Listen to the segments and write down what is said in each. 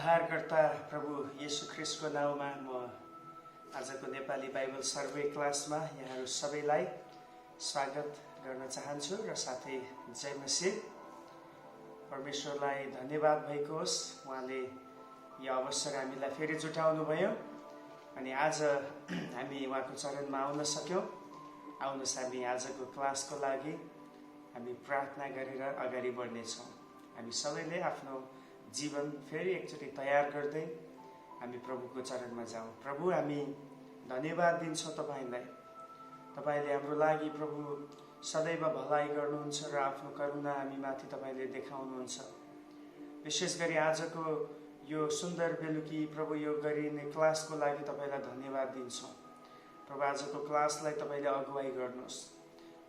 उद्धारकर्ता प्रभु येशू ख्रिस्टको नाउँमा म आजको नेपाली बाइबल सर्वे क्लासमा यहाँहरू सबैलाई स्वागत गर्न चाहन्छु र साथै जय मसीह। परमेश्वरलाई धन्यवाद भएको होस्, उहाँले यो अवसर हामीलाई फेरि जुटाउनु भयो अनि आज हामी उहाँको चरणमा आउन सक्यौँ। आउनुहोस् हामी आजको क्लासको लागि हामी प्रार्थना गरेर अगाडि बढ्नेछौँ। हामी सबैले आफ्नो जीवन फेरि एकचोटि तयार गर्दै हामी प्रभुको चरणमा जाउँ। प्रभु, हामी धन्यवाद दिन्छौँ तपाईँलाई। तपाईँले हाम्रो लागि प्रभु सदैव भलाइ गर्नुहुन्छ र आफ्नो करुणा हामीमाथि तपाईँले देखाउनुहुन्छ। विशेष गरी आजको यो सुन्दर बेलुकी प्रभु यो गरिने क्लासको लागि तपाईँलाई धन्यवाद दिन्छौँ। प्रभु, आजको क्लासलाई तपाईँले अगुवाई गर्नुहोस्।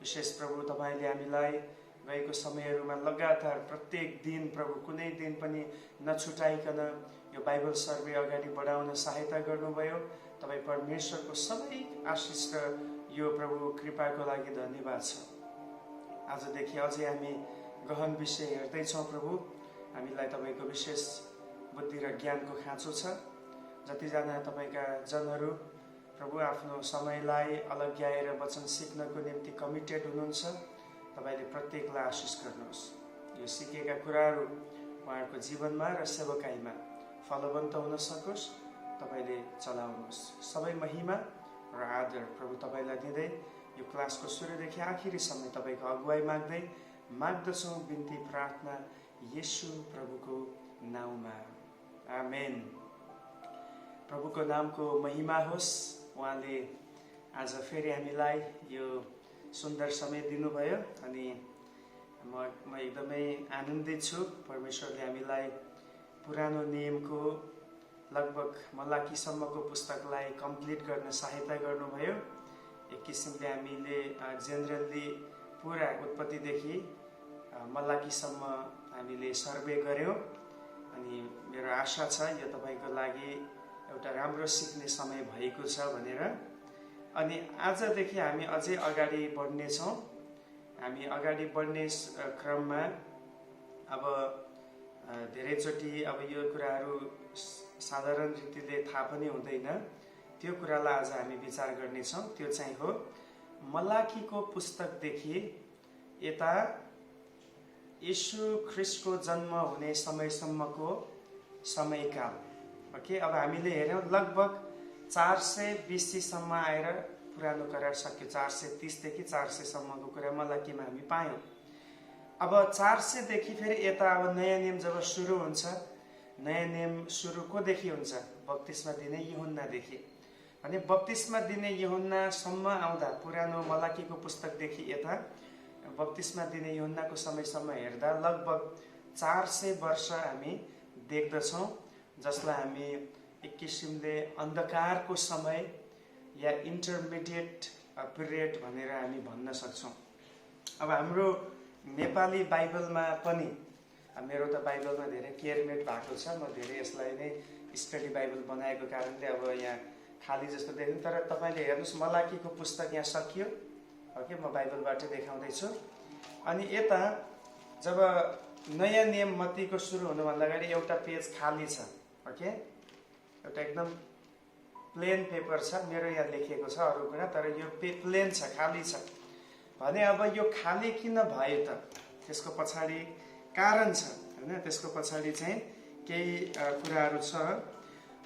विशेष प्रभु तपाईँले हामीलाई गएको समयहरूमा लगातार प्रत्येक दिन प्रभु कुनै दिन पनि नछुटाइकन यो बाइबल सर्वे अगाडि बढाउन सहायता गर्नुभयो। तपाईँ परमेश्वरको सबै आशिष र यो प्रभु कृपाको लागि धन्यवाद छ। आजदेखि अझै हामी गहन विषय हेर्दैछौँ। प्रभु, हामीलाई तपाईँको विशेष बुद्धि र ज्ञानको खाँचो छ। जतिजना तपाईँका जनहरू प्रभु आफ्नो समयलाई अलग्याएर वचन सिक्नको निम्ति कमिटेड हुनुहुन्छ, तपाईँले प्रत्येकलाई आशिष गर्नुहोस्। यो सिकेका कुराहरू उहाँहरूको जीवनमा र सेवकाईमा फलवन्त हुन सकोस्। तपाईँले चलाउनुहोस्। सबै महिमा र आदर प्रभु तपाईँलाई दिँदै यो क्लासको सुरुदेखि आखिरीसम्म तपाईँको अगुवाई माग्दछौँ। बिन्ती प्रार्थना येशू प्रभुको नाउँमा, आमेन। प्रभुको नामको महिमा होस्। उहाँले आज फेरि हामीलाई यो सुन्दर समय दिनुभयो अनि म एकदमै आनन्दित छु। परमेश्वरले हामीलाई पुरानो नियमको लगभग मलाकीसम्मको पुस्तकलाई कम्प्लिट गर्न सहायता गर्नुभयो। एक किसिमले हामीले जेनरली पुरा उत्पत्तिदेखि मलाकीसम्म हामीले सर्वे गऱ्यौँ अनि मेरो आशा छ यो तपाईँको लागि एउटा राम्रो सिक्ने समय भएको छ भनेर। अनि आजदेखि हामी अझै अगाडि बढ्नेछौँ। हामी अगाडि बढ्ने क्रममा अब धेरैचोटि अब यो कुराहरू साधारण रीतिले थाहा पनि हुँदैन। त्यो कुरालाई आज हामी विचार गर्नेछौँ। त्यो चाहिँ हो मलाकीको पुस्तकदेखि यता येशू ख्रिस्टको जन्म हुने समयसम्मको समयकाल। ओके, अब हामीले हेऱ्यौँ लगभग 400 BC सम्म आएर पुरानो करार सक्यो। 430 देखि 400 सम्मको कुरा मलाकीमा हामी पायौँ। अब 400 देखि फेरि यता अब नयाँ नियम जब सुरु हुन्छ, नयाँ नियम सुरु कोदेखि हुन्छ? बप्तिस्मा दिने यूहन्नादेखि। भने बप्तिस्मा दिने यूहन्नासम्म आउँदा पुरानो मलाकीको पुस्तकदेखि यता बप्तिस्मा दिने यूहन्नाको समयसम्म हेर्दा लगभग 400 वर्ष हामी देख्दछौँ, जसलाई हामी एक किसिमले अन्धकारको समय या इन्टरमिडिएट पिरियड भनेर हामी भन्न सक्छौँ। अब हाम्रो नेपाली बाइबलमा पनि, मेरो त बाइबलमा धेरै केयरमेट भएको छ। म धेरै यसलाई नै स्टडी बाइबल बनाएको कारणले अब यहाँ खाली जस्तो देख्नु। तर तपाईँले हेर्नुहोस्, मलाकीको पुस्तक यहाँ सकियो। ओके, म बाइबलबाट देखाउँदैछु। अनि यता जब नयाँ नियम मत्तीको सुरु हुनुभन्दा अगाडि एउटा पेज खाली छ। ओके, एउटा एकदम प्लेन पेपर छ। मेरो यहाँ लेखिएको छ अरू कुरा, तर यो प्लेन छ, खाली छ। भने अब यो खाली किन भयो त? त्यसको पछाडि कारण छ होइन। त्यसको पछाडि चाहिँ केही कुराहरू छ।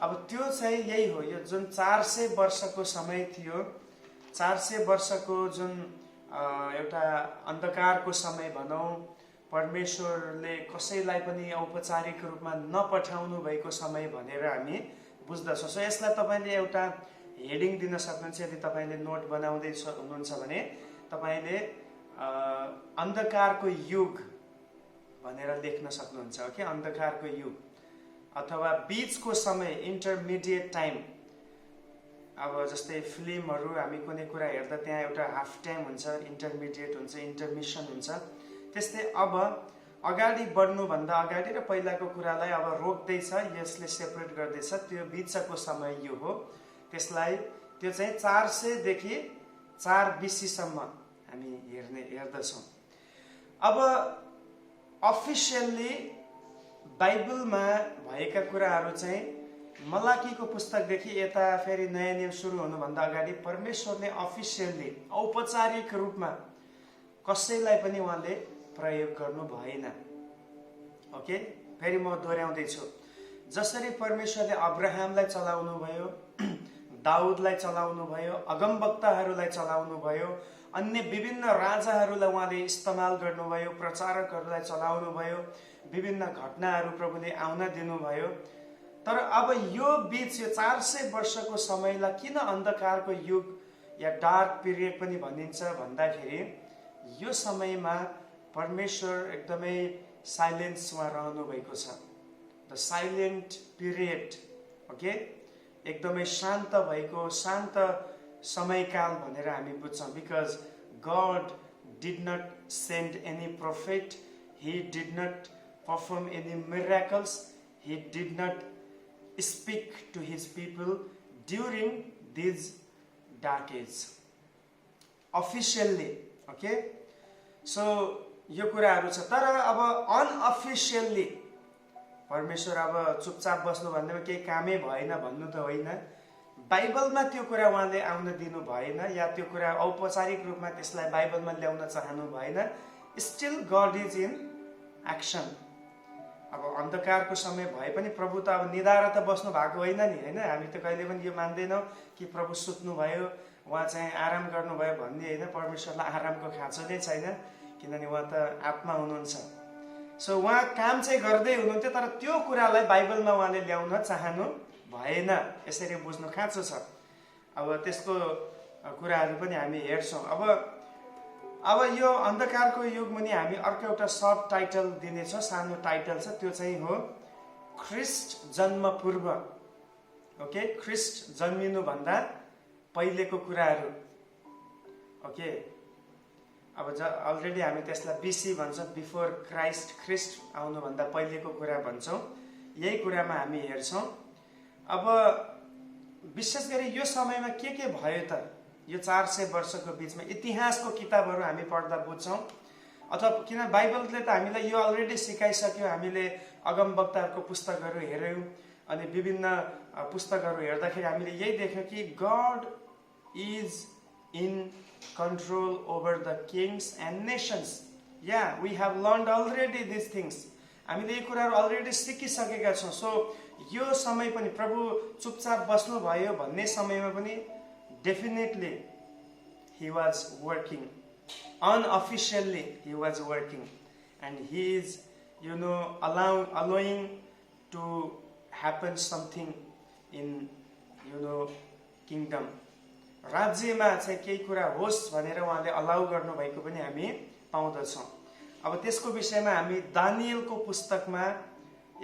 अब त्यो चाहिँ यही हो, यो जुन 400 वर्षको समय थियो, 400 वर्षको जुन एउटा अन्धकारको समय भनौँ, परमेश्वरले कसैलाई पनि औपचारिक रूपमा नपठाउनु भएको समय भनेर हामी बुझ्दछौँ। सो यसलाई तपाईँले एउटा हेडिङ दिन सक्नुहुन्छ। यदि तपाईँले नोट बनाउँदै हुनुहुन्छ भने तपाईँले अन्धकारको युग भनेर लेख्न सक्नुहुन्छ। ओके, अन्धकारको युग अथवा बीचको समय, इन्टरमिडिएट टाइम। अब जस्तै फिल्महरू हामी कुनै कुरा हेर्दा त्यहाँ एउटा हाफ टाइम हुन्छ, इन्टरमिडिएट हुन्छ, इन्टरमिसन हुन्छ। त्यस्तै अब अगाडि बढ्नुभन्दा अगाडि र पहिलाको कुरालाई अब रोक्दैछ, यसले सेपरेट गर्दैछ। त्यो बिचको समय यो हो। त्यो चाहिँ 400 देखि 4 BC सम्म हामी हेर्दछौँ। अब अफिसियल्ली बाइबलमा भएका कुराहरू चाहिँ मलाकीको पुस्तकदेखि यता फेरि नयाँ नियम सुरु हुनुभन्दा अगाडि परमेश्वरले अफिसियल्ली औपचारिक रूपमा कसैलाई पनि उहाँले प्रयोग गर्नु भएन। ओके, फेरि म दोहोऱ्याउँदैछु। जसरी परमेश्वरले अब्राहमलाई चलाउनु भयो, दाउदलाई चलाउनु भयो, अगमवक्ताहरूलाई चलाउनु भयो, अन्य विभिन्न राजाहरूलाई उहाँले इस्तेमाल गर्नुभयो, प्रचारकहरूलाई चलाउनु भयो, विभिन्न घटनाहरू प्रभुले आउन दिनुभयो। तर अब यो बीच यो 400 वर्षको समयलाई किन अन्धकारको युग या डार्क पिरियड पनि भनिन्छ भन्दाखेरि यो समयमा परमेश्वर एकदमै साइलेन्समा रहनु भएको छ। द साइलेन्ट पिरियड, ओके, एकदमै शान्त भएको शान्त समयकाल भनेर हामी बुझ्छौँ। Because God did not send any prophet, he did not perform any miracles, he did not speak to his people during these dark ages officially. Okay, so यो कुराहरू छ। तर अब अनअफिसियल्ली परमेश्वर अब चुपचाप बस्नु भन्दैमा केही कामै भएन भन्नु त होइन। बाइबलमा त्यो कुरा उहाँले आउन दिनु भएन, या त्यो कुरा औपचारिक रूपमा त्यसलाई बाइबलमा ल्याउन चाहनु भएन। Still God is in action. अब अन्धकारको समय भए पनि प्रभु त अब निधाएर त बस्नु भएको होइन नि, होइन। हामी त कहिले पनि यो मान्दैनौँ कि प्रभु सुत्नु भयो, उहाँ चाहिँ आराम गर्नुभयो भन्ने होइन। परमेश्वरलाई आरामको खाँचो नै छैन, किनभने उहाँ त आत्मा हुनुहुन्छ। सो उहाँ काम चाहिँ गर्दै हुनुहुन्थ्यो, तर त्यो कुरालाई बाइबलमा उहाँले ल्याउन चाहनु भएन। यसरी बुझ्नु खाँचो छ। अब त्यसको कुराहरू पनि हामी हेर्छौँ। अब यो अन्धकारको युग मुनि हामी अर्को एउटा सब टाइटल दिनेछौँ, सानो टाइटल छ, त्यो चाहिँ हो ख्रिस्ट जन्म पूर्व। ओके, ख्रिस्ट जन्मिनुभन्दा पहिलेको कुराहरू। ओके, अब अलरेडी हामी त्यसलाई बिसी भन्छौँ, बिफोर क्राइस्ट, ख्रिस्ट आउनुभन्दा पहिलेको कुरा भन्छौँ। यही कुरामा हामी हेर्छौँ। अब विशेष गरी यो समयमा के भयो त, यो 400 वर्षको बिचमा इतिहासको किताबहरू हामी पढ्दा बुझ्छौँ। अथवा किन बाइबलले त हामीलाई यो अलरेडी सिकाइसक्यो। हामीले अगमवक्ताहरूको पुस्तकहरू हेऱ्यौँ, अनि विभिन्न पुस्तकहरू हेर्दाखेरि हामीले यही देख्यौँ कि God is in control over the kings and nations. या we have learned already this things. हामीले यो कुराहरू अलरेडी सिकिसकेका छौँ। सो यो समय पनि प्रभु चुपचाप बस्नुभयो भन्ने समयमा पनि definitely he was working. Unofficially he was working, and he is, allowing to happen something in, kingdom. राज्यमा चाहिँ केही कुरा होस् भनेर उहाँले अलाउ गर्नु भएको पनि हामी पाउँदछौँ। अब त्यसको विषयमा हामी दानियलको पुस्तकमा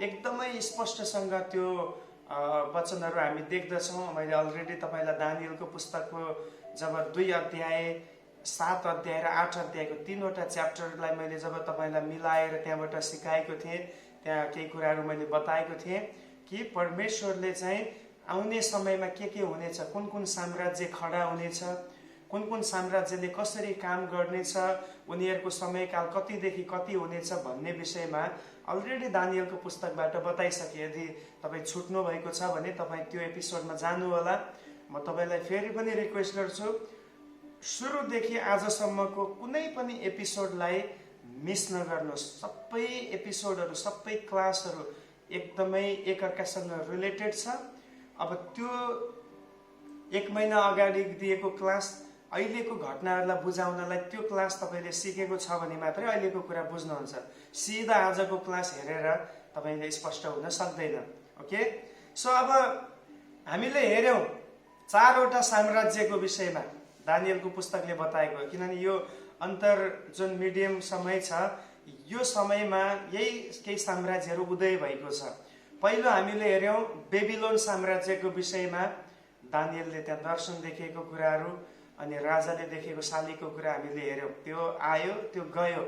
एकदमै स्पष्टसँग त्यो वचनहरू हामी देख्दछौँ। मैले अलरेडी तपाईँलाई दानियलको पुस्तकको जब 2 अध्याय, 7 अध्याय र 8 अध्यायको 3वटा च्याप्टरलाई मैले जब तपाईँलाई मिलाएर त्यहाँबाट सिकाएको थिएँ, त्यहाँ केही कुराहरू मैले बताएको थिएँ कि परमेश्वरले चाहिँ आउने समयमा के हुनेछ, कुन कुन साम्राज्य खडा हुनेछ, कुन कुन साम्राज्यले कसरी काम गर्नेछ, उनीहरूको समयकाल कतिदेखि कति हुनेछ भन्ने विषयमा अलरेडी दानियलको पुस्तकबाट बताइसके। यदि तपाईँ छुट्नु भएको छ भने तपाईँ त्यो एपिसोडमा जानु होला। म तपाईँलाई फेरि पनि रिक्वेस्ट गर्छु, सुरुदेखि आजसम्मको कुनै पनि एपिसोडलाई मिस नगर्नुहोस्। सबै एपिसोडहरू, सबै क्लासहरू एकदमै एकअर्कासँग रिलेटेड छ। अब त्यो 1 महिना अगाडि दिएको क्लास अहिलेको घटनाहरूलाई बुझाउनलाई त्यो क्लास तपाईँले सिकेको छ भने मात्रै अहिलेको कुरा बुझ्नुहुन्छ। सिधा आजको क्लास हेरेर तपाईँले स्पष्ट हुन सक्दैन। ओके, सो अब हामीले हेऱ्यौँ 4वटा साम्राज्यको विषयमा दानियलको पुस्तकले बताएको, किनभने यो जुन मिडियम समय छ, यो समयमा यही केही साम्राज्यहरू उदय भएको छ। पहिलो हामीले हेऱ्यौँ बेबिलोन साम्राज्यको विषयमा। दानियलले त्यहाँ दर्शन देखेको कुराहरू अनि राजाले देखेको शालीको कुरा हामीले हेऱ्यौँ। त्यो आयो, त्यो गयो।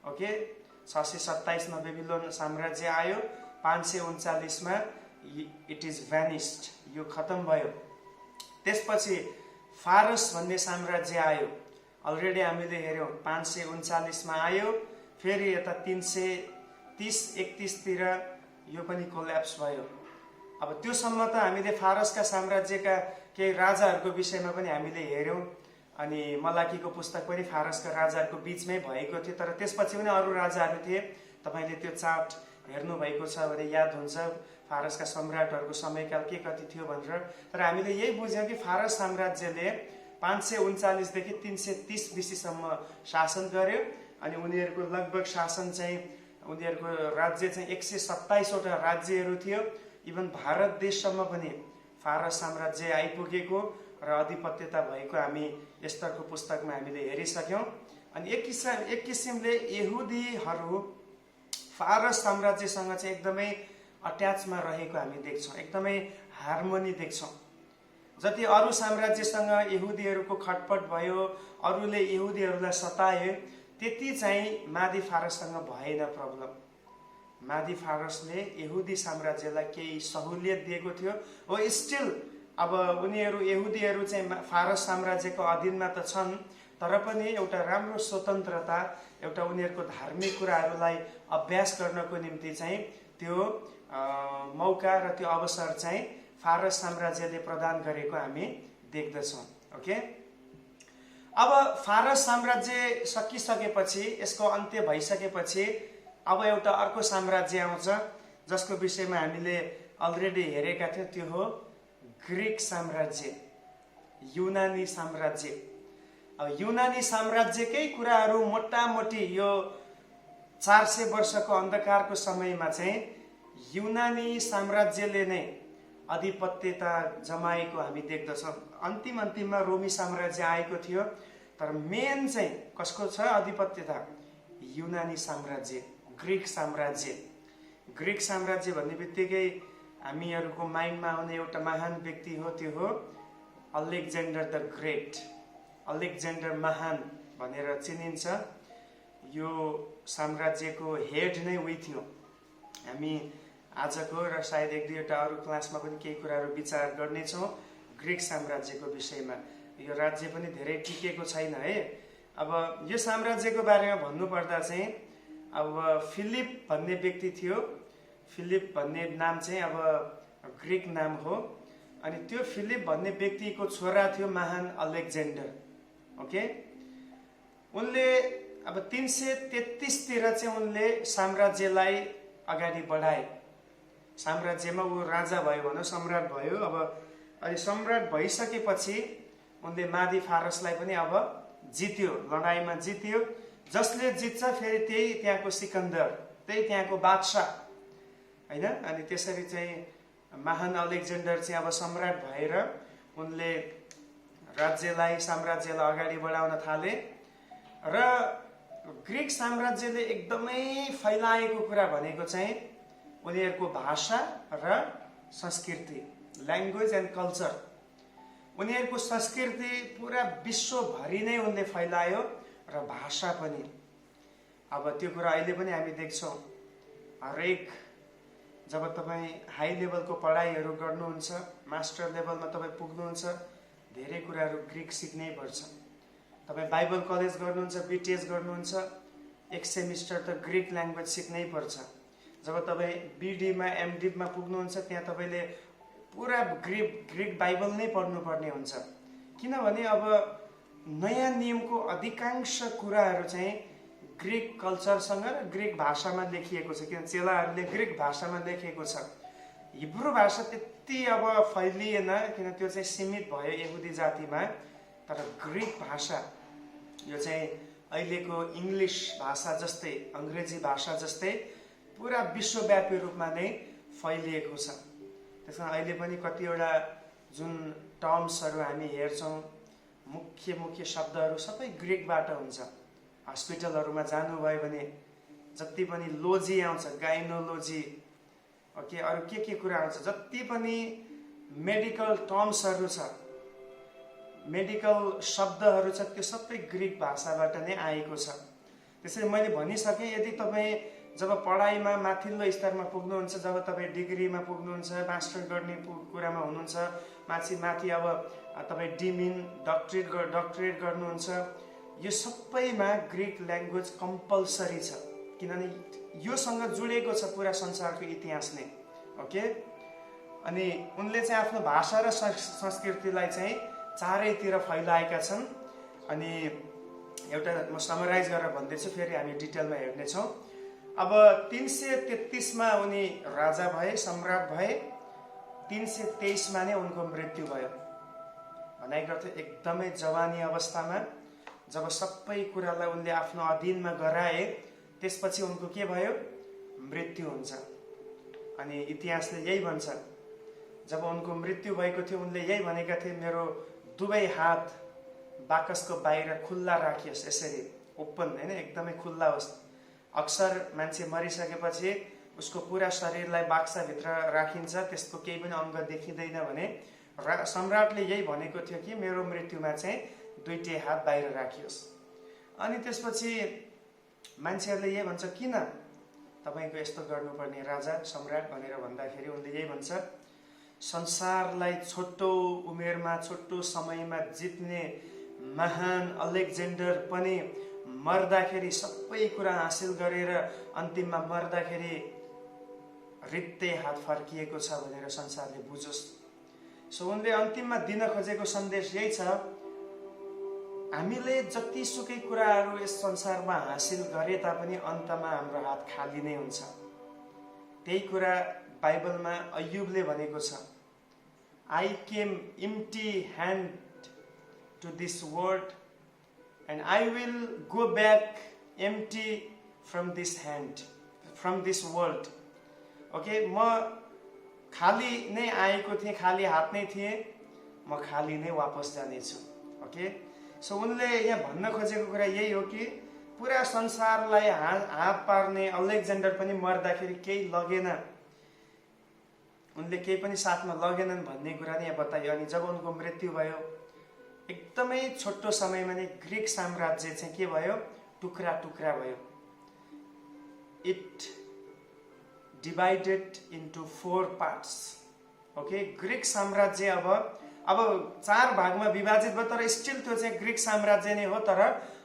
ओके, 627 मा बेबिलोन साम्राज्य आयो, 539 मा इट इज भ्यानिस्ड, यो खत्म भयो। त्यसपछि फारस भन्ने साम्राज्य आयो, अलरेडी हामीले हेऱ्यौँ। 539 मा आयो, फेरि यता 330-31 तिर यो पनि कोल्याप्स भयो। अब त्योसम्म त हामीले फारसका साम्राज्यका केही राजाहरूको विषयमा पनि हामीले हेऱ्यौँ, अनि मलाकीको पुस्तक पनि फारसका राजाहरूको बिचमै भएको थियो, तर त्यसपछि पनि अरू राजाहरू थिए। तपाईँले त्यो चार्ट हेर्नुभएको छ भने याद हुन्छ फारसका सम्राटहरूको समयकाल के कति थियो भनेर। तर हामीले यही बुझ्यौँ कि फारस साम्राज्यले 539 देखि 330 BC-सम्म शासन गर्यो, अनि उनीहरूको लगभग शासन चाहिँ उनीहरूको राज्य चाहिँ 127 वटा राज्यहरू थियो। इभन भारत देशसम्म पनि फारस साम्राज्य आइपुगेको र अधिपत्यता भएको हामी एस्तरको पुस्तकमा हामीले हेरिसक्यौँ। अनि एक किसिमले यहुदीहरू फारस साम्राज्यसँग चाहिँ एकदमै अट्याचमा रहेको हामी देख्छौँ, एकदमै हार्मोनी देख्छौँ। जति अरू साम्राज्यसँग यहुदीहरूको खटपट भयो, अरूले यहुदीहरूलाई सताए, त्यति चाहिँ मादी फारससँग भएन प्रब्लम। मादी फारसले यहुदी साम्राज्यलाई केही सहुलियत दिएको थियो। हो स्टिल अब उनीहरू यहुदीहरू चाहिँ फारस साम्राज्यको अधीनमा त छन्, तर पनि एउटा राम्रो स्वतन्त्रता, एउटा उनीहरूको धार्मिक कुराहरूलाई अभ्यास गर्नको निम्ति चाहिँ त्यो मौका र त्यो अवसर चाहिँ फारस साम्राज्यले प्रदान गरेको हामी देख्दछौँ। ओके, अब फारस साम्राज्य सकिसकेपछि, यसको अन्त्य भइसकेपछि अब एउटा अर्को साम्राज्य आउँछ जसको विषयमा हामीले अलरेडी हेरेका थियौँ। त्यो हो ग्रिक साम्राज्य, युनानी साम्राज्य। अब युनानी साम्राज्यकै कुराहरू मोटामोटी यो 400 वर्षको अन्धकारको समयमा चाहिँ युनानी साम्राज्यले नै अधिपत्यता जमाएको हामी देख्दछौँ। अन्तिममा रोमी साम्राज्य आएको थियो, तर मेन चाहिँ कसको छ अधिपत्यता? युनानी साम्राज्य, ग्रिक साम्राज्य। ग्रिक साम्राज्य भन्ने बित्तिकै हामीहरूको माइन्डमा आउने एउटा महान व्यक्ति हो, त्यो हो अलेक्जेन्डर द ग्रेट। अलेक्जेन्डर महान भनेर चिनिन्छ। यो साम्राज्यको हेड नै उही थियो। हामी आजको र सायद 1-2वटा अरू क्लासमा पनि केही कुराहरू विचार गर्नेछौँ ग्रिक साम्राज्यको विषयमा। यो राज्य पनि धेरै टिकेको छैन है। अब यो साम्राज्यको बारेमा भन्नुपर्दा चाहिँ अब फिलिप भन्ने व्यक्ति थियो। फिलिप भन्ने नाम चाहिँ अब ग्रिक नाम हो, अनि त्यो फिलिप भन्ने व्यक्तिको छोरा थियो महान अलेक्जेन्डर। ओके, उनले अब 333 तिर चाहिँ उनले साम्राज्यलाई अगाडि बढाए। साम्राज्यमा ऊ राजा भयो भनौँ, सम्राट भयो। अब अनि सम्राट भइसकेपछि उनले मादी फारसलाई पनि अब जित्यो, लडाइँमा जित्यो। जसले जित्छ फेरि त्यही त्यहाँको सिकन्दर, त्यही त्यहाँको बादशाह होइन। अनि त्यसरी चाहिँ महान अलेक्जेन्डर चाहिँ अब सम्राट भएर उनले राज्यलाई, साम्राज्यलाई अगाडि बढाउन थाले। र ग्रिक साम्राज्यले एकदमै फैलाएको कुरा भनेको चाहिँ उनीहरूको भाषा र संस्कृति, ल्याङ्ग्वेज एन्ड कल्चर। उनीहरूको संस्कृति पुरा विश्वभरि नै उनले फैलायो, र भाषा पनि। अब त्यो कुरा अहिले पनि हामी देख्छौँ। हरेक जब तपाईँ हाई लेभलको पढाइहरू गर्नुहुन्छ, मास्टर लेभलमा तपाईँ पुग्नुहुन्छ, धेरै कुराहरू ग्रिक सिक्नै पर्छ। तपाईँ बाइबल कलेज गर्नुहुन्छ, बिटिएस गर्नुहुन्छ, 1 सेमिस्टर त ग्रिक ल्याङ्ग्वेज सिक्नै पर्छ। जब तपाईँ बिडीमा एमडीमा पुग्नुहुन्छ, त्यहाँ तपाईँले पुरा ग्रिक बाइबल नै पढ्नुपर्ने हुन्छ। किनभने अब नयाँ नियमको अधिकांश कुराहरू चाहिँ ग्रिक कल्चरसँग र ग्रिक भाषामा लेखिएको छ। किन चेलाहरूले ग्रिक भाषामा लेखेको छ। हिब्रू भाषा त्यति अब फैलिएन, किन त्यो चाहिँ सीमित भयो यहुदी जातिमा। तर ग्रिक भाषा यो चाहिँ अहिलेको इङ्ग्लिस भाषा जस्तै, अङ्ग्रेजी भाषा जस्तै पुरा विश्वव्यापी रूपमा नै फैलिएको छ। त्यसमा अहिले पनि कतिवटा जुन टर्म्सहरू हामी हेर्छौँ, मुख्य शब्दहरू सबै ग्रिकबाट हुन्छ। हस्पिटलहरूमा जानुभयो भने जति पनि लोजी आउँछ, गाइनोलोजी, ओके, अरू के कुरा आउँछ, जति पनि मेडिकल टर्म्सहरू छ, मेडिकल शब्दहरू छ, त्यो सबै ग्रिक भाषाबाट नै आएको छ। त्यसैले मैले भनिसकेँ, यदि तपाईँ जब पढाइमा माथिल्लो स्तरमा पुग्नुहुन्छ, जब तपाईँ डिग्रीमा पुग्नुहुन्छ, मास्टर गर्ने कुरामा हुनुहुन्छ, माथि अब तपाईँ डिमिन डक्टरेट गर्नुहुन्छ, यो सबैमा ग्रिक ल्याङ्ग्वेज कम्पलसरी छ। किनभने योसँग जोडिएको छ पुरा संसारको इतिहास नै। ओके, अनि उनले चाहिँ आफ्नो भाषा र संस्कृतिलाई चाहिँ चारैतिर फैलाएका छन्। अनि एउटा म समराइज गरेर भन्दैछु, फेरि हामी डिटेलमा हेर्नेछौँ। अब 333 मा उनी राजा भए, सम्राट भए। 323 मा नै उनको मृत्यु भयो। भनाइको अर्थ एकदमै जवानी अवस्थामा जब सबै कुरालाई उनले आफ्नो अधीनमा गराए, त्यसपछि उनको के भयो? मृत्यु हुन्छ। अनि इतिहासले यही भन्छ, जब उनको मृत्यु भएको थियो उनले यही भनेका थिए, मेरो दुवै हात बाकसको बाहिर खुल्ला राखियोस्, यसरी ओपन, होइन, एकदमै खुल्ला होस्। अक्सर मान्छे मरिसकेपछि उसको पुरा शरीरलाई बाक्साभित्र राखिन्छ, त्यसको केही पनि अङ्ग देखिँदैन भने सम्राटले यही भनेको थियो कि मेरो मृत्युमा चाहिँ दुईटै हात बाहिर राखियोस्। अनि त्यसपछि मान्छेहरूले यही भन्छ, किन तपाईँको यस्तो गर्नुपर्ने राजा सम्राट भनेर भन्दाखेरि उनले यही भन्छ, संसारलाई छोटो उमेरमा छोटो समयमा जित्ने महान अलेक्जेन्डर पनि मर्दाखेरि सबै कुरा हासिल गरेर अन्तिममा मर्दाखेरि रित्तै हात फर्किएको छ भनेर संसारले बुझोस्। सो उनले अन्तिममा दिन खोजेको सन्देश यही छ, हामीले जतिसुकै कुराहरू यस संसारमा हासिल गरे तापनि अन्तमा हाम्रो हात खाली नै हुन्छ। त्यही कुरा बाइबलमा अय्युबले भनेको छ, I came empty hand to this world and I will go back empty from this hand, from this world. Okay, म खाली नै आएको थिएँ, खाली हात नै थिएँ, म खाली नै वापस जानेछु। ओके, सो उनले यहाँ भन्न खोजेको कुरा यही हो कि पुरा संसारलाई हात पार्ने अलेक्जेन्डर पनि मर्दाखेरि केही लगेन, उनले केही पनि साथमा लगेनन् भन्ने कुरा नै यहाँ बताइयो। अनि जब उनको मृत्यु भयो, एकदमै छोटो समयमा नै ग्रिक साम्राज्य चाहिँ के भयो? टुक्रा टुक्रा भयो। It divided into 4 parts. Okay, Greek साम्राज्य अब 4 भागमा विभाजित भयो, तर स्टिल त्यो चाहिँ ग्रिक साम्राज्य नै हो, तर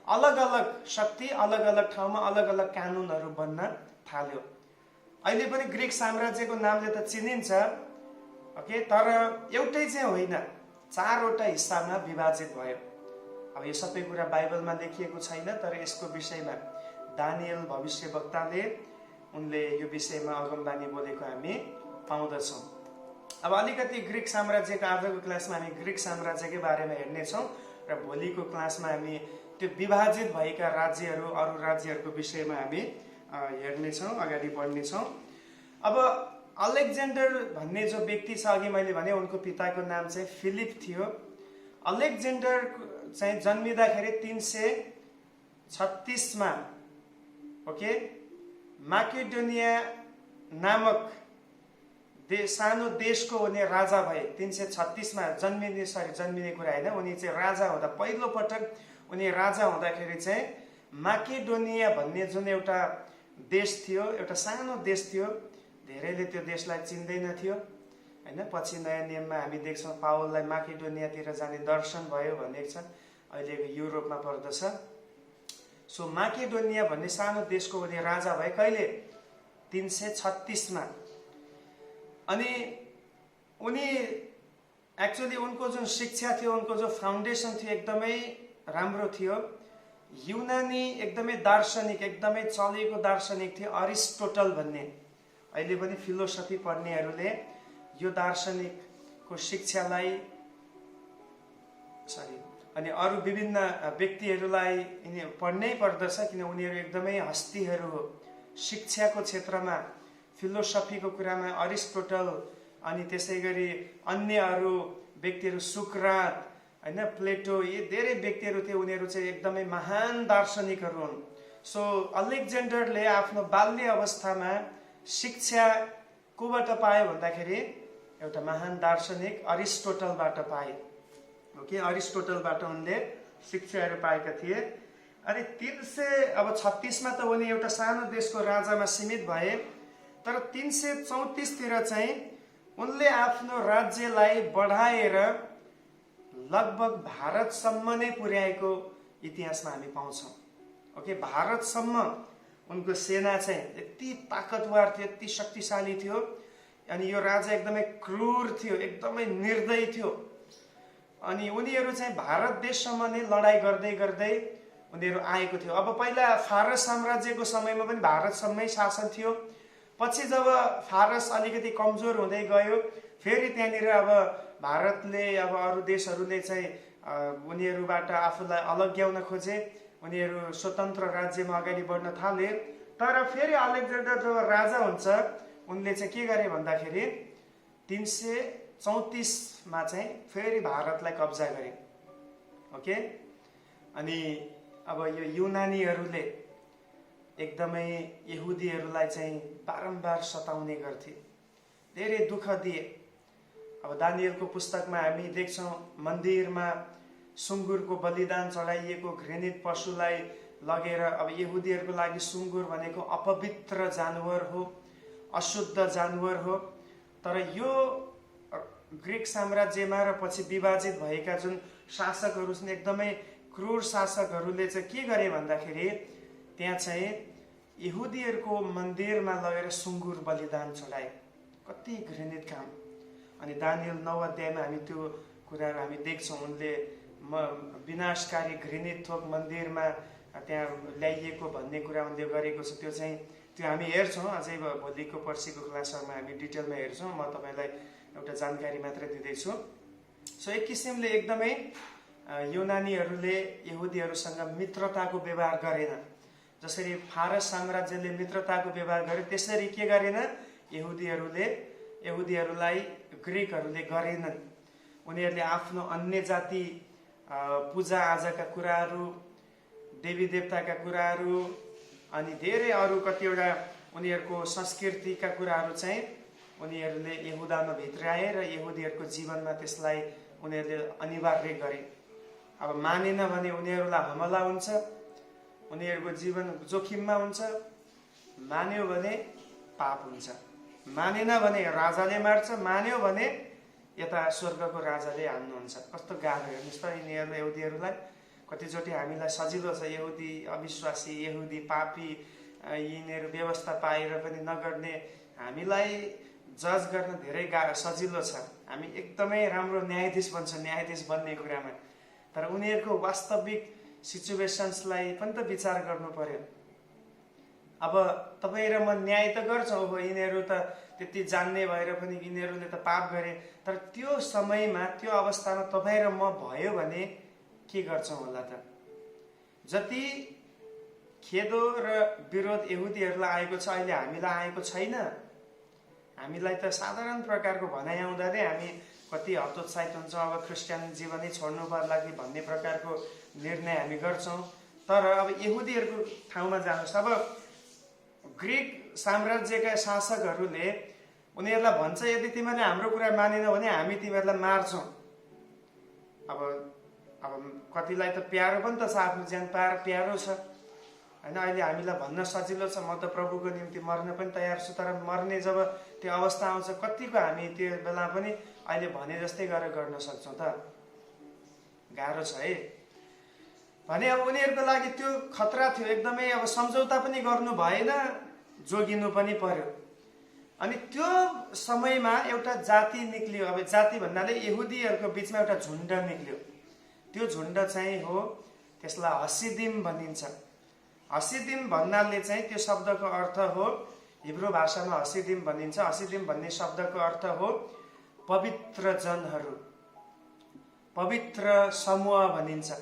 अलग अलग शक्ति अलग अलग ठाउँमा अलग अलग कानुनहरू बन्न थाल्यो। अहिले पनि ग्रिक साम्राज्यको नामले त चिनिन्छ, ओके, तर एउटै चाहिँ होइन, 4वटा हिस्सामा विभाजित भयो। अब यो सबै कुरा बाइबलमा लेखिएको छैन, तर यसको विषयमा दानियल भविष्यवक्ताले उनले यो विषयमा अगमबानी बोलेको हामी पाउँदछौँ। अब अलिकति ग्रिक साम्राज्यको आजको क्लासमा हामी ग्रिक साम्राज्यकै बारेमा हेर्नेछौँ र भोलिको क्लासमा हामी त्यो विभाजित भएका राज्यहरू, अरू राज्यहरूको विषयमा हामी हेर्नेछौँ, अगाडि बढ्नेछौँ। अब अलेक्जेन्डर भन्ने जो व्यक्ति छ, अघि मैले भने उनको पिताको नाम चाहिँ फिलिप थियो। अलेक्जेन्डर चाहिँ जन्मिँदाखेरि 336 मा, ओके, माकेडोनिया नामक सानो देशको उनी राजा भए। 336 मा जन्मिने कुरा होइन, उनी चाहिँ राजा हुँदा पहिलो पटक उनी राजा हुँदाखेरि चाहिँ माकेडोनिया भन्ने जुन एउटा देश थियो, एउटा सानो देश थियो, धेरैले त्यो देशलाई चिन्दैन थियो, होइन। पछि नयाँ नियममा हामी देख्छौँ पावललाई माकेडोनियातिर जाने दर्शन भयो भनेको छ, अहिलेको युरोपमा पर्दछ। सो माकेडोनिया भन्ने सानो देशको उनी राजा भए, कहिले? 336 मा। अनि उनी एक्चुअली उनको जुन शिक्षा थियो, उनको जो फाउन्डेसन थियो एकदमै राम्रो थियो। युनानी एकदमै दार्शनिक, एकदमै चलेको दार्शनिक थियो अरिस्टोटल भन्ने। अहिले पनि फिलोसफी पढ्नेहरूले यो दार्शनिकको शिक्षालाई अनि अरू विभिन्न व्यक्तिहरूलाई पढ्नै पर्दछ, किन उनीहरू एकदमै हस्तीहरू हो शिक्षाको क्षेत्रमा, फिलोसफीको कुरामा। अरिस्टोटल अनि त्यसै गरी अन्य अरू व्यक्तिहरू, सुक्रात, होइन, प्लेटो, यी धेरै व्यक्तिहरू थिए, उनीहरू चाहिँ एकदमै महान दार्शनिकहरू हुन्। सो अलेक्जेन्डरले आफ्नो बाल्य अवस्थामा शिक्षा कोबाट पाए भन्दाखेरि एउटा महान दार्शनिक अरिस्टोटलबाट पाए। ओके, अरिस्टोटलबाट उनले शिक्षाहरू पाएका थिए। अनि 336 मा त उनी एउटा सानो देशको राजामा सीमित भए, तर 334 तिर चाहिँ उनले आफ्नो राज्यलाई बढाएर लगभग भारतसम्म नै पुर्याएको इतिहासमा हामी पाउँछौँ। ओके, भारतसम्म उनको सेना चाहिँ यति ताकतवर थियो, यति शक्तिशाली थियो। अनि यो राजा एकदमै क्रूर थियो, एकदमै निर्दयी थियो। अनि उनीहरू चाहिँ भारत देशसम्म नै लडाइँ गर्दै गर्दै उनीहरू आएको थियो। अब पहिला फारस साम्राज्यको समयमा पनि भारतसम्मै शासन थियो। पछि जब फारस अलिकति कमजोर हुँदै गयो, फेरि त्यहाँनिर अब भारतले अब अरू देशहरूले चाहिँ उनीहरूबाट आफूलाई अलग्याउन खोजे। उनीहरू स्वतन्त्र राज्यमा अगाडि बढ्न थाले। तर फेरि अलेक्जेन्डर जब राजा हुन्छ, उनले चाहिँ के गरे भन्दाखेरि 334मा चाहिँ फेरि भारतलाई कब्जा गरे। ओके, अनि अब यो युनानीहरूले एकदमै यहुदीहरूलाई चाहिँ बारम्बार सताउने गर्थे, धेरै दुःख दिए। अब दानियलको पुस्तकमा हामी देख्छौँ मन्दिरमा सुँगुरको बलिदान चढाइएको घृणित पशुलाई लगेर, अब यहुदीहरूको लागि सुँगुर भनेको अपवित्र जानवर हो, अशुद्ध जानवर हो। तर यो ग्रिक साम्राज्यमा र पछि विभाजित भएका जुन शासकहरू छन्, एकदमै क्रूर शासकहरूले चाहिँ के गरे भन्दाखेरि त्यहाँ चाहिँ यहुदीहरूको मन्दिरमा लगेर सुँगुर बलिदान चढाए। कति घृणित काम। अनि दानियल 9 अध्यायमा हामी त्यो कुराहरू हामी देख्छौँ। उनले विनाशकारी घृणित थोक मन्दिरमा त्यहाँ ल्याइएको भन्ने कुरा उनले गरेको छ। त्यो हामी हेर्छौँ। अझै भोलिको पर्सिको क्लासहरूमा हामी डिटेलमा हेर्छौँ। म तपाईँलाई एउटा जानकारी मात्रै दिँदैछु। सो एक किसिमले एकदमै युनानीहरूले यहुदीहरूसँग मित्रताको व्यवहार गरेन। जसरी फारस साम्राज्यले मित्रताको व्यवहार गरे, त्यसरी के गरेन, यहुदीहरूलाई ग्रिकहरूले गरेनन्। उनीहरूले आफ्नो अन्य जाति पूजा आजाका कुराहरू, देवी देवताका कुराहरू, अनि धेरै अरू कतिवटा उनीहरूको संस्कृतिका कुराहरू चाहिँ उनीहरूले यहुदामा भित्राए र यहुदीहरूको जीवनमा त्यसलाई उनीहरूले अनिवार्य गरे। अब मानेन भने उनीहरूलाई हमला हुन्छ, उनीहरूको जीवन जोखिममा हुन्छ। मान्यो भने पाप हुन्छ, मानेन भने राजाले मार्छ, मान्यो भने यता स्वर्गको राजाले हान्नुहुन्छ। कस्तो गाह्रो हेर्नुहोस् त यिनीहरूलाई, यहुदीहरूलाई। कतिचोटि हामीलाई सजिलो छ, यहुदी अविश्वासी, यहुदी पापी, यिनीहरू व्यवस्था पाएर पनि नगर्ने, हामीलाई जज गर्न धेरै सजिलो छ। हामी एकदमै राम्रो न्यायाधीश बन्छौँ न्यायाधीश बन्ने कुरामा। तर उनीहरूको वास्तविक सिचुएसन्सलाई पनि त विचार गर्नु पर्यो। अब तपाईँ र म न्याय त गर्छौँ, अब यिनीहरू त त्यति जान्ने भएर पनि यिनीहरूले त पाप गरे। तर त्यो समयमा, त्यो अवस्थामा तपाईँ र म भयो भने के गर्छौँ होला त? जति खेदो र विरोध यहुदीहरूलाई आएको छ, अहिले हामीलाई आएको छैन। हामीलाई त साधारण प्रकारको भनाइ आउँदा नै हामी कति हतोत्साहित हुन्छौँ। अब क्रिस्चियन जीवनै छोड्नु पर्ला कि भन्ने प्रकारको निर्णय हामी गर्छौँ। तर अब यहुदीहरूको ठाउँमा जानुहोस्। अब ग्रिक साम्राज्यका शासकहरूले उनीहरूलाई भन्छ, यदि तिमीहरूले हाम्रो कुरा मानेनौ भने हामी तिमीहरूलाई मार्छौँ। अब कतिलाई त प्यारो पनि त छ, आफ्नो ज्यान प्यारो छ होइन। अहिले हामीलाई भन्न सजिलो छ, म त प्रभुको निम्ति मर्न पनि तयार छु। तर मर्ने जब त्यो अवस्था आउँछ, कतिको हामी त्यो बेला पनि अहिले भने जस्तै गरेर गर्न सक्छौँ त? गाह्रो छ है। भने अब उनीहरूको लागि त्यो खतरा थियो एकदमै। अब सम्झौता पनि गर्नु भएन, जोगिनु पनि पर्यो। अनि त्यो समयमा एउटा जाति निक्लियो। अब जाति भन्नाले यहुदीहरूको बिचमा एउटा झुन्ड निक्लियो। त्यो झुन्ड चाहिँ हो, त्यसलाई हसिदिम भनिन्छ। हसिदिम भन्नाले चाहिँ त्यो शब्दको अर्थ हो, हिब्रू भाषामा हसिदिम भनिन्छ। हसिदिम भन्ने शब्दको अर्थ हो पवित्र जनहरू, पवित्र समूह भनिन्छ।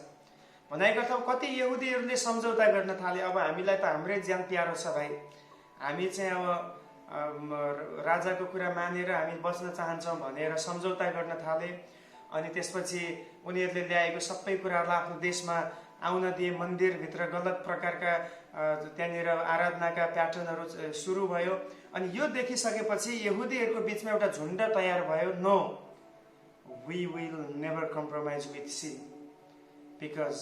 भनेको त कति यहुदीहरूले सम्झौता गर्न थाले। अब हामीलाई त हाम्रै ज्यान प्यारो छ भाइ, हामी चाहिँ अब राजाको कुरा मानेर हामी बस्न चाहन्छौँ भनेर सम्झौता गर्न थाले। अनि त्यसपछि उनीहरूले ल्याएको सबै कुराहरूलाई आफ्नो देशमा आउन दिए। मन्दिरभित्र गलत प्रकारका त्यहाँनिर आराधनाका प्याटर्नहरू सुरु भयो। अनि यो देखिसकेपछि यहुदीहरूको बिचमा एउटा झुन्ड तयार भयो। No, we will never compromise with sin because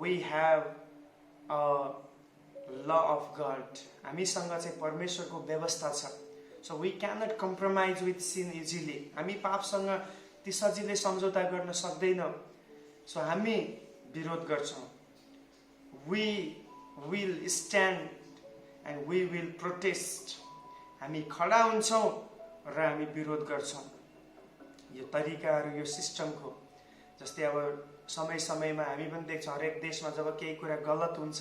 we have a law of God. हामीसँग चाहिँ परमेश्वरको व्यवस्था छ। So we cannot compromise with sin easily. हामी पापसँग ती सजिलै सम्झौता गर्न सक्दैनौँ। सो हामी विरोध गर्छौँ। We will stand and we will protest. हामी खडा हुन्छौँ र हामी विरोध गर्छौँ। यो तरिकाहरू, यो सिस्टमको, जस्तै अब समय समयमा हामी पनि देख्छौँ हरेक देशमा जब केही कुरा गलत हुन्छ,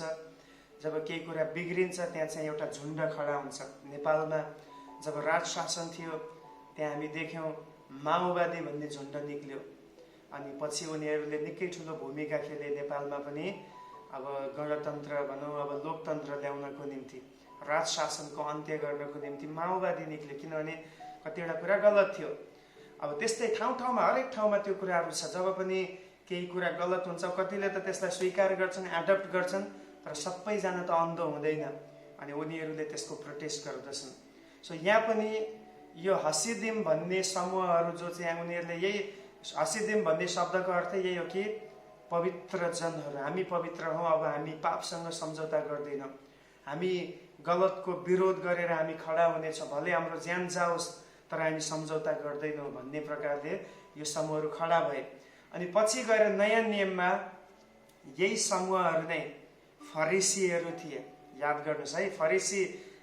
जब केही कुरा बिग्रिन्छ, त्यहाँ चाहिँ एउटा झुन्ड खडा हुन्छ। नेपालमा जब राज शासन थियो त्यहाँ हामी देख्यौँ माओवादी भन्ने झुन्ड निक्ल्यो, अनि पछि उनीहरूले निकै ठुलो भूमिका खेले नेपालमा पनि अब गणतन्त्र भनौँ, अब लोकतन्त्र ल्याउनको निम्ति, राज शासनको अन्त्य गर्नको निम्ति माओवादी निक्ल्यो, किनभने कतिवटा कुरा गलत थियो। अब त्यस्तै ठाउँ ठाउँमा, हरेक ठाउँमा त्यो कुराहरू छ। जब पनि केही कुरा गलत हुन्छ, कतिले त त्यसलाई स्वीकार गर्छन्, एडप्ट गर्छन्, तर सबैजना त अन्धो हुँदैन, अनि उनीहरूले त्यसको प्रोटेस्ट गर्दछन्। सो यहाँ पनि यो हसिदिम भन्ने समूहहरू जो चाहिँ उनीहरूले यही हसिदिम भन्ने शब्दको अर्थ यही हो कि पवित्र जनहरू, हामी पवित्र हौँ, अब हामी पापसँग सम्झौता गर्दैनौँ, हामी गलतको विरोध गरेर हामी खडा हुनेछौँ, भले हाम्रो ज्यान जाओस् तर हामी सम्झौता गर्दैनौँ भन्ने प्रकारले यो समूहहरू खडा भए। अनि पछि गएर नयाँ नियममा यही समूहहरू नै फरिसीहरू थिए। याद गर्नुहोस् है, फरिसी,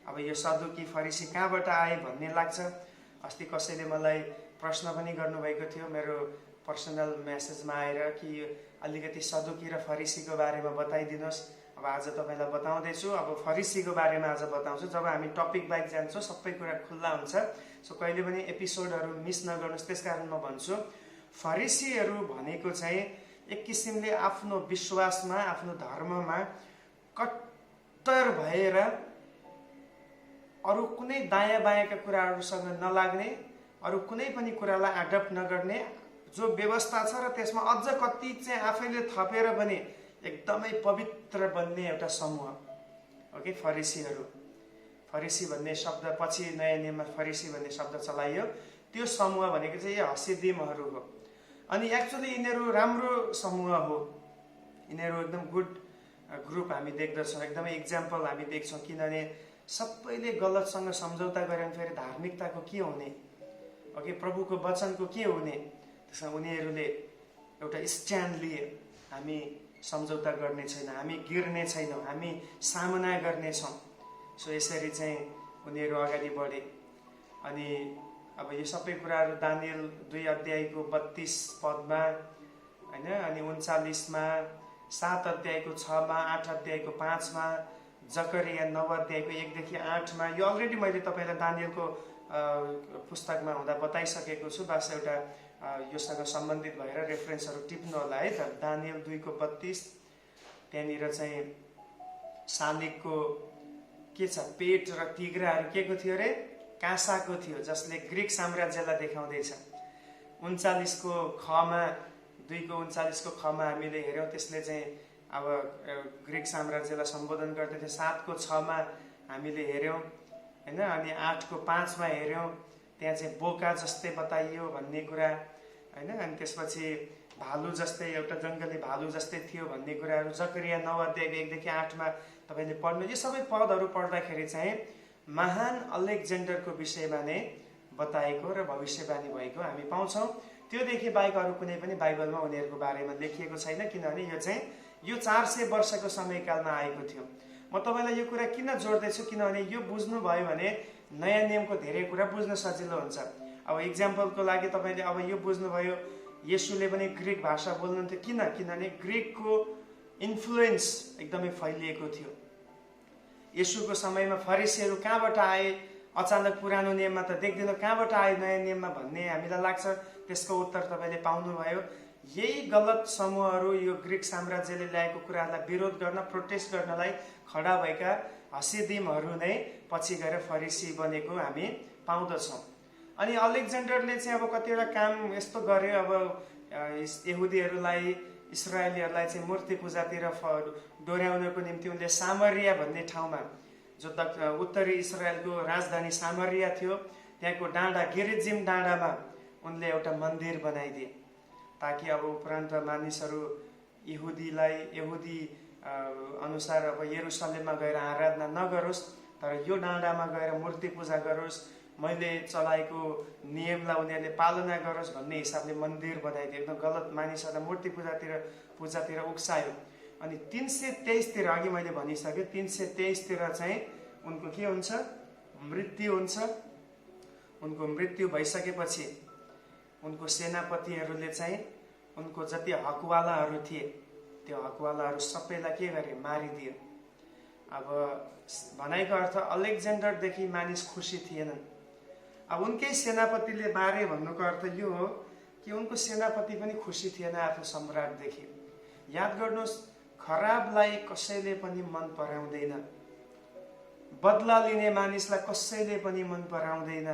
अब यो सदुकी फरिसी कहाँबाट आए भन्ने लाग्छ। अस्ति कसैले मलाई प्रश्न पनि गर्नुभएको थियो मेरो पर्सनल मेसेजमा आएर कि अलिकति सदुकी र फरिसीको बारेमा बताइदिनुहोस्। अब आज तपाईँलाई बताउँदैछु। अब फरिसीको बारेमा आज बताउँछु। जब हामी टपिक बाइक जान्छौँ सबै कुरा खुल्ला हुन्छ, सो कहिले पनि एपिसोडहरू मिस नगर्नुहोस्। त्यसकारण म भन्छु, फरिसीहरू भनेको चाहिँ एक किसिमले आफ्नो विश्वासमा, आफ्नो धर्ममा कट्टर भएर अरू कुनै दायाँ बायाँका कुराहरूसँग नलाग्ने, अरू कुनै पनि कुरालाई एडप्ट नगर्ने, जो व्यवस्था छ र त्यसमा अझ कति चाहिँ आफैले थपेर पनि एकदमै पवित्र बन्ने एउटा समूह हो कि फरिसीहरू। फरिसी भन्ने शब्द पछि नयाँ नियममा फरिसी भन्ने शब्द चलाइयो। त्यो समूह भनेको चाहिँ यो हसिदिमहरू हो। अनि एक्चुअली यिनीहरू राम्रो समूह हो, यिनीहरू एकदम गुड ग्रुप हामी देख्दछौँ, एकदमै इक्जाम्पल हामी देख्छौँ। किनभने सबैले गलतसँग सम्झौता गऱ्यो भने फेरि धार्मिकताको के हुने, ओके, प्रभुको वचनको के हुने। त्यसमा उनीहरूले एउटा स्ट्यान्ड लिए, हामी सम्झौता गर्ने छैन, हामी गिर्ने छैनौँ, हामी सामना गर्नेछौँ। सो यसरी चाहिँ उनीहरू अगाडि बढे। अनि अब यो सबै कुराहरू दानियल 2 अध्यायको 32 पदमा होइन, अनि 39मा, 7 अध्यायको 6मा, 8 अध्यायको 5मा, जकरिया 9 अध्यायको 1 देखि 8मा, यो अलरेडी मैले तपाईँलाई दानियलको पुस्तकमा हुँदा बताइसकेको छु। बस एउटा योसँग सम्बन्धित भएर रेफरेन्सहरू टिप्नु होला है त। दानियल 2को 32, त्यहाँनिर चाहिँ शालिगको के छ, पेट र तिग्राहरू के को थियो अरे, काँसाको थियो, जसले ग्रिक साम्राज्यलाई देखाउँदैछ। 39को खमा, 2को 39को खमा हामीले हेऱ्यौँ, त्यसले चाहिँ अब ग्रिक साम्राज्यलाई सम्बोधन गर्दै थियो। 7को 6मा हामीले हेऱ्यौँ होइन, अनि 8को 5मा हेऱ्यौँ, त्यहाँ चाहिँ बोका जस्तै बताइयो भन्ने कुरा होइन। अनि त्यसपछि भालु जस्तै, एउटा जङ्गली भालु जस्तै थियो भन्ने कुराहरू जकरिया 9 अध्यायको 1 देखि 8मा तपाईँले पढ्नु। यो सबै पदहरू पढ्दाखेरि चाहिँ महान अलेक्जेन्डरको विषयमा नै बताएको र भविष्यवाणी भएको हामी पाउँछौँ। त्योदेखि बाहेक अरू कुनै पनि बाइबलमा उनीहरूको बारेमा लेखिएको छैन, किनभने यो चाहिँ यो 400 वर्षको समयकालमा आएको थियो। म तपाईँलाई यो कुरा किन जोड्दैछु, किनभने यो बुझ्नुभयो भने नयाँ नियमको धेरै कुरा बुझ्न सजिलो हुन्छ। अब इक्जाम्पलको लागि तपाईँले अब यो बुझ्नुभयो, येशूले पनि ग्रिक भाषा बोल्नुहुन्थ्यो। किनभने ग्रिकको इन्फ्लुएन्स एकदमै फैलिएको थियो। येशूको समयमा फरिसीहरू कहाँबाट आए, अचानक पुरानो नियममा त देख्दैनौँ, कहाँबाट आए नयाँ नियममा भन्ने हामीलाई लाग्छ। त्यसको उत्तर तपाईँले पाउनुभयो। यही गलत समूहहरू यो ग्रिक साम्राज्यले ल्याएको कुराहरूलाई विरोध गर्न, प्रोटेस्ट गर्नलाई खडा भएका हसिदिमहरू नै पछि गएर फरिसी बनेको हामी पाउँदछौँ। अनि अलेक्जेन्डरले चाहिँ अब कतिवटा काम यस्तो गर्यो, अब यहुदीहरूलाई, इस्राएलीहरूलाई चाहिँ मूर्ति पूजातिर डोर्याउनको निम्ति उनले सामरिया भन्ने ठाउँमा, जो उत्तरी इजरायलको राजधानी सामरिया थियो, त्यहाँको डाँडा गेरिजिम डाँडामा उनले एउटा मन्दिर बनाइदिए, ताकि अब उपरान्त मानिसहरू यहुदी अनुसार अब यरुसलेममा गएर आराधना नगरोस्, तर यो डाँडामा गएर मूर्ति पूजा गरोस्, मैले चलाएको नियमलाई उनीहरूले पालना गरोस् भन्ने हिसाबले मन्दिर बनाइदियो। एकदम गलत मानिसहरूलाई मूर्ति पूजातिर उक्सायो। अनि 323 तिर, अघि मैले भनिसकेँ, 323 तिर चाहिँ उनको के हुन्छ? मृत्यु हुन्छ। उनको मृत्यु भइसकेपछि उनको सेनापतिहरूले चाहिँ उनको जति हकवालाहरू थिए त्यो हकवालाहरू सबैलाई के गरे? मारिदियो। अब भनाइको अर्थ अलेक्जेन्डरदेखि मानिस खुसी थिएनन्। अब उनकै सेनापतिले मारे भन्नुको अर्थ यो हो कि उनको सेनापति पनि खुसी थिएन आफ्नो सम्राटदेखि। याद गर्नुहोस्, खराबलाई कसैले पनि मन पराउँदैन, बदला लिने मानिसलाई कसैले पनि मन पराउँदैन,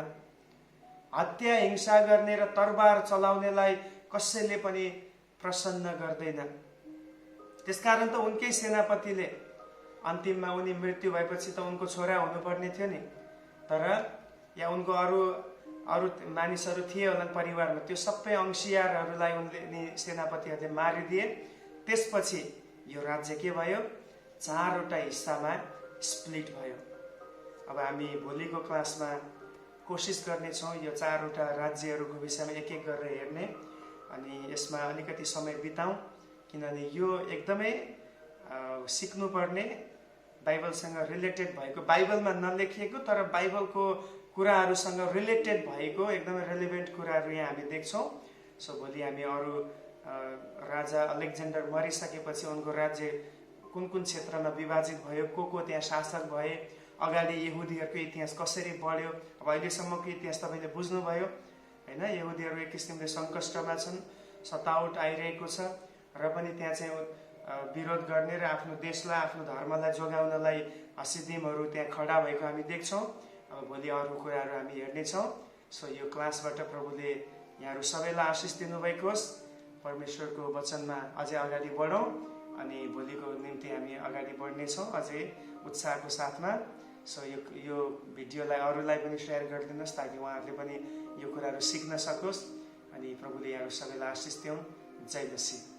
हत्या हिंसा गर्ने र तरबार चलाउनेलाई कसैले पनि प्रसन्न गर्दैन। त्यसकारण त उनकै सेनापतिले अन्तिममा उनी मृत्यु भएपछि त उनको छोरा हुनुपर्ने थियो नि, तर या उनको अरू मानिसहरू थिए होला परिवारमा, त्यो सबै अंशियारहरूलाई उनले सेनापतिहरूले मारिदिए। त्यसपछि यो राज्य के भयो? 4वटा हिस्सामा स्प्लिट भयो। अब हामी भोलिको क्लासमा कोसिस गर्नेछौँ यो 4वटा राज्यहरूको विषयमा एक एक गरेर हेर्ने, अनि यसमा अलिकति समय बिताउँ, किनभने यो एकदमै सिक्नुपर्ने, बाइबलसँग रिलेटेड भएको, बाइबलमा नलेखिएको तर बाइबलको कुराहरूसँग रिलेटेड भएको एकदमै रेलिभेन्ट कुराहरू यहाँ हामी देख्छौँ। सो भोलि हामी अरू राजा अलेक्जेन्डर मरिसकेपछि उनको राज्य कुन कुन क्षेत्रमा विभाजित भयो, को त्यहाँ शासक भए, अगाडि यहुदीहरूको इतिहास कसरी बढ्यो, अब अहिलेसम्मको इतिहास तपाईँले बुझ्नुभयो होइन। यहुदीहरू एक किसिमले सङ्कष्टमा छन्, सतावट आइरहेको छ र पनि त्यहाँ चाहिँ विरोध गर्ने र आफ्नो देशलाई, आफ्नो धर्मलाई जोगाउनलाई हसिदिमहरू त्यहाँ खडा भएको हामी देख्छौँ। अब भोलि अरू कुराहरू हामी हेर्नेछौँ। सो यो क्लासबाट प्रभुले यहाँहरू सबैलाई आशिष दिनुभएको होस्। परमेश्वरको वचनमा अझै अगाडि बढौँ अनि भोलिको निम्ति हामी अगाडि बढ्नेछौँ अझै उत्साहको साथमा। सो यो भिडियोलाई अरूलाई पनि सेयर गरिदिनुहोस् ताकि उहाँहरूले पनि यो कुराहरू सिक्न सकोस्। अनि प्रभुले यहाँहरू सबैलाई आशिष दिउन्। जय मसीह।